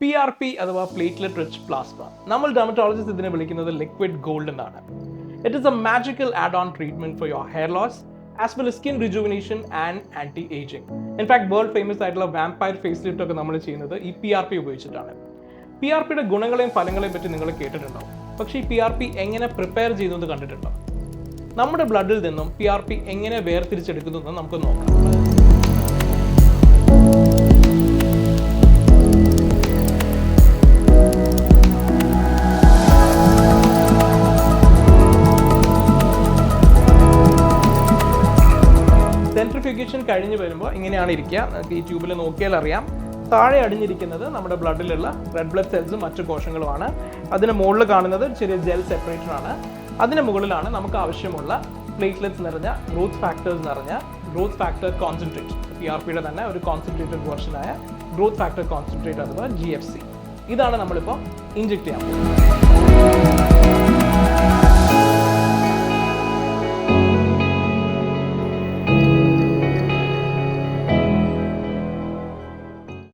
PRP അഥവാ platelet rich plasma. നമ്മൾ dermatologist ഇതിനെ വിളിക്കുന്നത് ലിക്വിഡ് ഗോൾഡ് എന്നാണ്. It is a magical add on treatment for your hair loss as well skin rejuvenation and anti ageing. In fact world famous ആയിട്ടുള്ള vampire face lift ഒക്കെ നമ്മൾ ചെയ്യുന്നത് ഈ PRP ഉപയോഗിച്ചിട്ടാണ്. PRPയുടെ ഗുണങ്ങളെയും ഫലങ്ങളെയും പറ്റി നിങ്ങൾ കേട്ടിട്ടുണ്ടോ? പക്ഷേ ഈ PRP എങ്ങനെ പ്രിപ്പയർ ചെയ്യുന്നത് കണ്ടിട്ടുണ്ടോ? നമ്മുടെ ബ്ലഡിൽ നിന്നും PRP എങ്ങനെ വേർതിരിച്ചെടുക്കുന്നു എന്ന് നമുക്ക് നോക്കാം. സെൻട്രിഫ്യൂഗേഷൻ കഴിഞ്ഞ് വരുമ്പോൾ ഇങ്ങനെയാണ് ഇരിക്കുക. നമുക്ക് ഈ ട്യൂബിൽ നോക്കിയാൽ അറിയാം. താഴെ അടിഞ്ഞിരിക്കുന്നത് നമ്മുടെ ബ്ലഡിലുള്ള റെഡ് ബ്ലഡ് സെൽസും മറ്റു കോശങ്ങളുമാണ്. അതിന് മുകളിൽ കാണുന്നത് ചെറിയ ജെൽ സെപ്പറേറ്റർ ആണ്. അതിന് മുകളിലാണ് നമുക്ക് ആവശ്യമുള്ള പ്ലേറ്റ്ലെറ്റ്സ് നിറഞ്ഞ ഗ്രോത്ത് ഫാക്ടേഴ്സ് നിറഞ്ഞ ഗ്രോത്ത് ഫാക്ടർ കോൺസെൻട്രേറ്റ്. PRPയുടെ തന്നെ ഒരു കോൺസെൻട്രേറ്റഡ് വേർഷനായ ഗ്രോത്ത് ഫാക്ടർ കോൺസെൻട്രേറ്റ് അഥവാ GFC. ഇതാണ് നമ്മളിപ്പോൾ ഇഞ്ചെക്ട് ചെയ്യാൻ പോകുന്നത്.